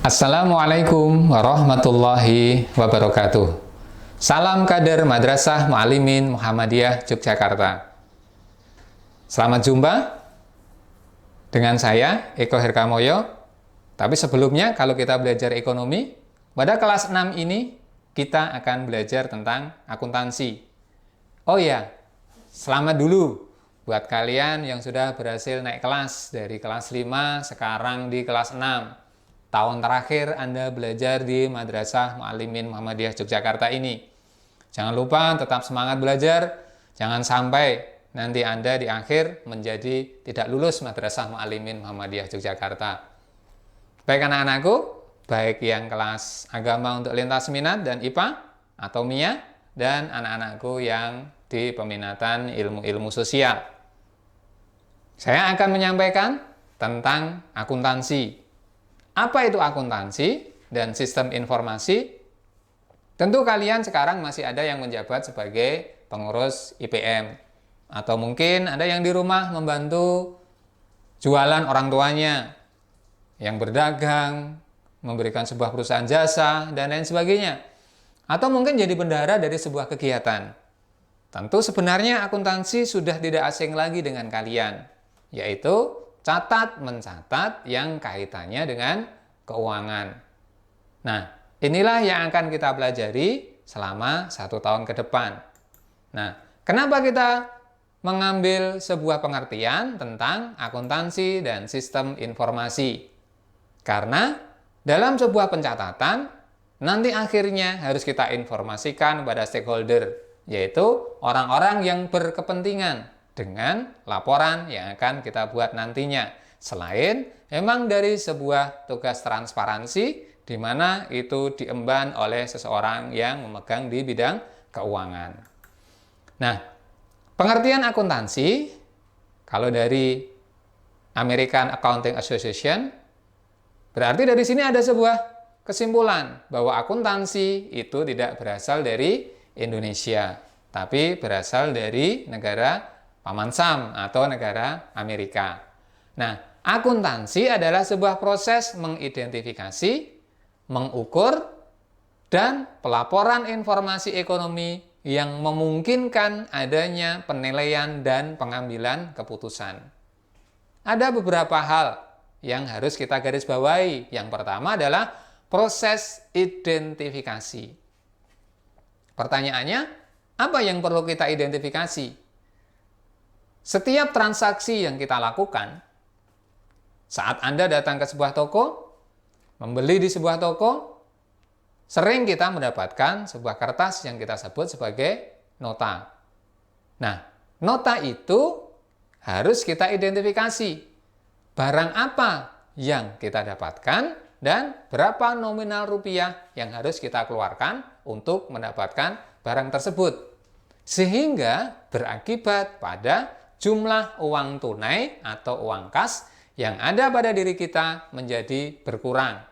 Assalamualaikum warahmatullahi wabarakatuh. Salam kader Madrasah Mu'allimin Muhammadiyah Yogyakarta. Selamat jumpa dengan saya, Eko Herkamoyo. Tapi sebelumnya, kalau kita belajar ekonomi, pada kelas 6 ini kita akan belajar tentang akuntansi. Oh ya, selamat dulu buat kalian yang sudah berhasil naik kelas dari kelas 5, sekarang di kelas 6. Tahun terakhir Anda belajar di Madrasah Mu'allimin Muhammadiyah Yogyakarta ini. Jangan lupa tetap semangat belajar, jangan sampai nanti Anda di akhir menjadi tidak lulus Madrasah Mu'allimin Muhammadiyah Yogyakarta. Baik anak-anakku, baik yang kelas agama untuk lintas minat dan IPA atau MIA, dan anak-anakku yang di peminatan ilmu-ilmu sosial. Saya akan menyampaikan tentang akuntansi. Apa itu akuntansi dan sistem informasi? Tentu kalian sekarang masih ada yang menjabat sebagai pengurus IPM. Atau mungkin ada yang di rumah membantu jualan orang tuanya, yang berdagang, memberikan sebuah perusahaan jasa, dan lain sebagainya. Atau mungkin jadi bendahara dari sebuah kegiatan. Tentu sebenarnya akuntansi sudah tidak asing lagi dengan kalian, yaitu catat-mencatat yang kaitannya dengan keuangan. Nah, inilah yang akan kita pelajari selama 1 tahun ke depan. Nah, kenapa kita mengambil sebuah pengertian tentang akuntansi dan sistem informasi? Karena dalam sebuah pencatatan, nanti akhirnya harus kita informasikan pada stakeholder, yaitu orang-orang yang berkepentingan dengan laporan yang akan kita buat nantinya. Selain memang dari sebuah tugas transparansi di mana itu diemban oleh seseorang yang memegang di bidang keuangan. Nah, pengertian akuntansi kalau dari American Accounting Association berarti dari sini ada sebuah kesimpulan bahwa akuntansi itu tidak berasal dari Indonesia, tapi berasal dari negara Paman Sam atau negara Amerika. Nah, akuntansi adalah sebuah proses mengidentifikasi, mengukur, dan pelaporan informasi ekonomi yang memungkinkan adanya penilaian dan pengambilan keputusan. Ada beberapa hal yang harus kita garis bawahi. Yang pertama adalah proses identifikasi. Pertanyaannya, apa yang perlu kita identifikasi? Setiap transaksi yang kita lakukan, saat Anda datang ke sebuah toko, membeli di sebuah toko, sering kita mendapatkan sebuah kertas yang kita sebut sebagai nota. Nah, nota itu harus kita identifikasi. Barang apa yang kita dapatkan dan berapa nominal rupiah yang harus kita keluarkan untuk mendapatkan barang tersebut. Sehingga berakibat pada jumlah uang tunai atau uang kas yang ada pada diri kita menjadi berkurang.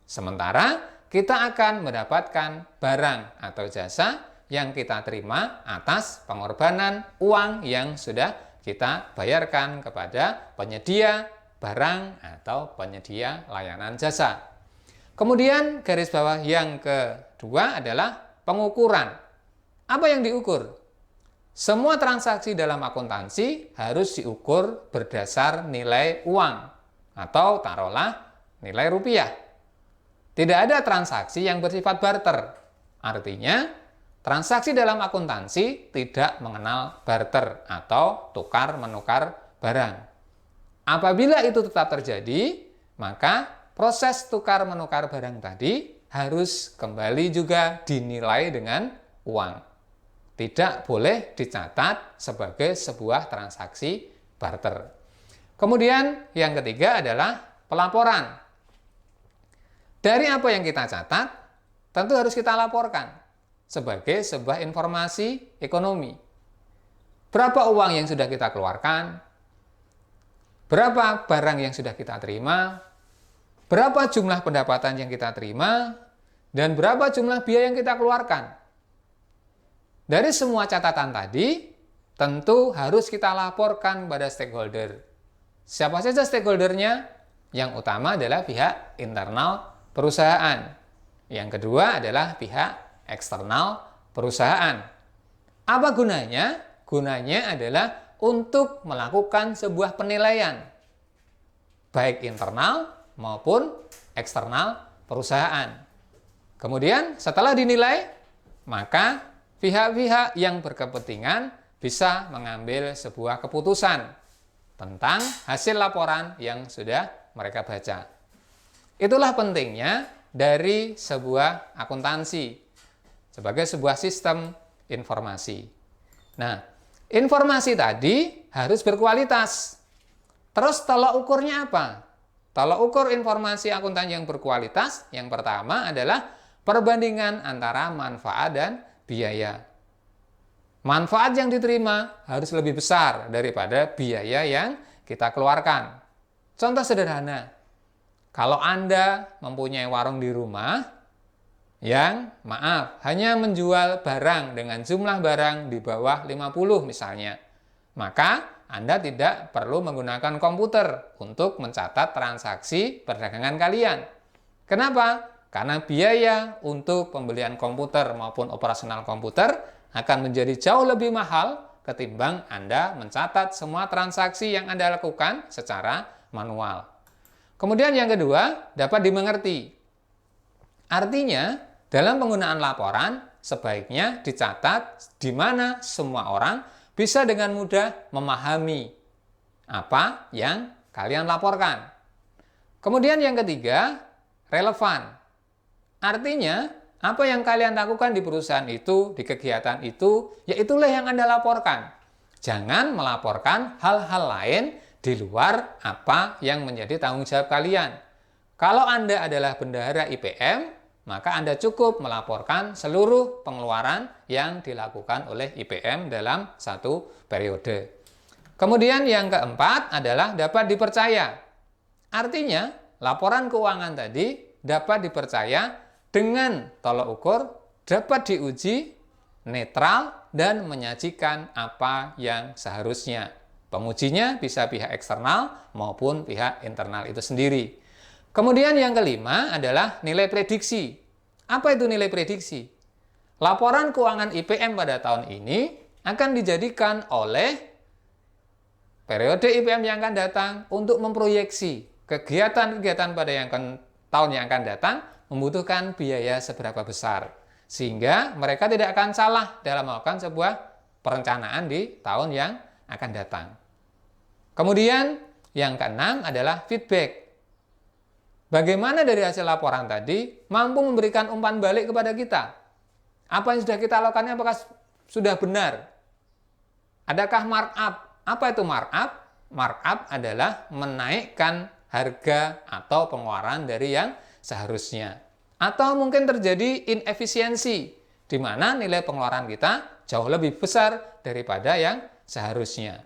Sementara kita akan mendapatkan barang atau jasa yang kita terima atas pengorbanan uang yang sudah kita bayarkan kepada penyedia barang atau penyedia layanan jasa. Kemudian garis bawah yang kedua adalah pengukuran. Apa yang diukur? Semua transaksi dalam akuntansi harus diukur berdasar nilai uang atau taruhlah nilai rupiah. Tidak ada transaksi yang bersifat barter. Artinya, transaksi dalam akuntansi tidak mengenal barter atau tukar-menukar barang. Apabila itu tetap terjadi, maka proses tukar-menukar barang tadi harus kembali juga dinilai dengan uang. Tidak boleh dicatat sebagai sebuah transaksi barter. Kemudian yang ketiga adalah pelaporan. Dari apa yang kita catat, tentu harus kita laporkan sebagai sebuah informasi ekonomi. Berapa uang yang sudah kita keluarkan, berapa barang yang sudah kita terima, berapa jumlah pendapatan yang kita terima, dan berapa jumlah biaya yang kita keluarkan. Dari semua catatan tadi, tentu harus kita laporkan pada stakeholder. Siapa saja stakeholdernya? Yang utama adalah pihak internal perusahaan. Yang kedua adalah pihak eksternal perusahaan. Apa gunanya? Gunanya adalah untuk melakukan sebuah penilaian, baik internal maupun eksternal perusahaan. Kemudian setelah dinilai, maka pihak-pihak yang berkepentingan bisa mengambil sebuah keputusan tentang hasil laporan yang sudah mereka baca. Itulah pentingnya dari sebuah akuntansi sebagai sebuah sistem informasi. Nah, informasi tadi harus berkualitas. Terus tolak ukurnya apa? Tolak ukur informasi akuntan yang berkualitas, yang pertama adalah perbandingan antara manfaat dan biaya. Manfaat yang diterima harus lebih besar daripada biaya yang kita keluarkan. Contoh sederhana, kalau Anda mempunyai warung di rumah yang, hanya menjual barang dengan jumlah barang di bawah 50 misalnya, maka Anda tidak perlu menggunakan komputer untuk mencatat transaksi perdagangan kalian. Kenapa? Karena biaya untuk pembelian komputer maupun operasional komputer akan menjadi jauh lebih mahal ketimbang Anda mencatat semua transaksi yang Anda lakukan secara manual. Kemudian yang kedua, dapat dimengerti. Artinya, dalam penggunaan laporan, sebaiknya dicatat di mana semua orang bisa dengan mudah memahami apa yang kalian laporkan. Kemudian yang ketiga, relevan. Artinya, apa yang kalian lakukan di perusahaan itu, di kegiatan itu, ya itulah yang Anda laporkan. Jangan melaporkan hal-hal lain di luar apa yang menjadi tanggung jawab kalian. Kalau Anda adalah bendahara IPM, maka Anda cukup melaporkan seluruh pengeluaran yang dilakukan oleh IPM dalam satu periode. Kemudian yang keempat adalah dapat dipercaya. Artinya, laporan keuangan tadi dapat dipercaya dengan tolak ukur, dapat diuji, netral, dan menyajikan apa yang seharusnya. Pengujinya bisa pihak eksternal maupun pihak internal itu sendiri. Kemudian yang kelima adalah nilai prediksi. Apa itu nilai prediksi? Laporan keuangan IPM pada tahun ini akan dijadikan oleh periode IPM yang akan datang untuk memproyeksi kegiatan-kegiatan pada tahun yang akan datang membutuhkan biaya seberapa besar. Sehingga mereka tidak akan salah dalam melakukan sebuah perencanaan di tahun yang akan datang. Kemudian yang keenam adalah feedback. Bagaimana dari hasil laporan tadi mampu memberikan umpan balik kepada kita? Apa yang sudah kita lakukan, apakah sudah benar? Adakah markup? Apa itu markup? Markup adalah menaikkan harga atau pengeluaran dari yang seharusnya. Atau mungkin terjadi inefisiensi, di mana nilai pengeluaran kita jauh lebih besar daripada yang seharusnya.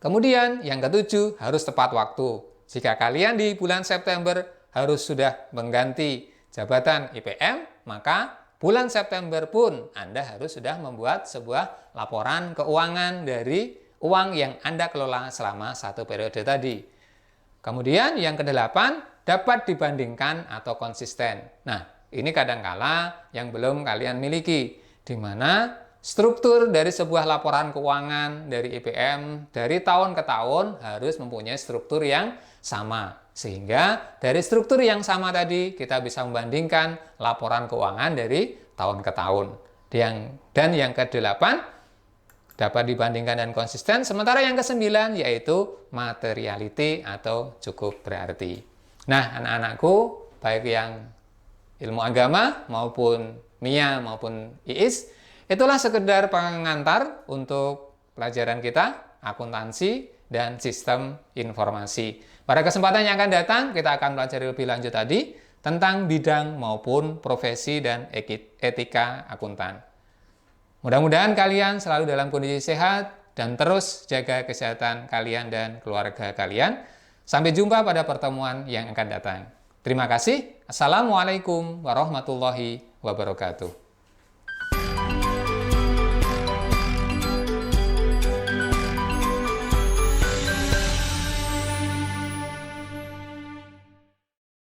Kemudian yang ketujuh, harus tepat waktu. Jika kalian di bulan September harus sudah mengganti jabatan IPM, maka bulan September pun Anda harus sudah membuat sebuah laporan keuangan dari uang yang Anda kelola selama satu periode tadi. Kemudian yang kedelapan, dapat dibandingkan atau konsisten. Nah, ini kadangkala yang belum kalian miliki, di mana struktur dari sebuah laporan keuangan dari IPM dari tahun ke tahun harus mempunyai struktur yang sama. Sehingga dari struktur yang sama tadi kita bisa membandingkan laporan keuangan dari tahun ke tahun. Dan yang ke-8 dapat dibandingkan dan konsisten. Sementara yang ke-9 yaitu materiality atau cukup berarti. Nah, anak-anakku, baik yang ilmu agama maupun MIA maupun IIS, itulah sekedar pengantar untuk pelajaran kita, akuntansi dan sistem informasi. Pada kesempatan yang akan datang, kita akan pelajari lebih lanjut tadi tentang bidang maupun profesi dan etika akuntan. Mudah-mudahan kalian selalu dalam kondisi sehat dan terus jaga kesehatan kalian dan keluarga kalian. Sampai jumpa pada pertemuan yang akan datang. Terima kasih. Assalamualaikum warahmatullahi wabarakatuh.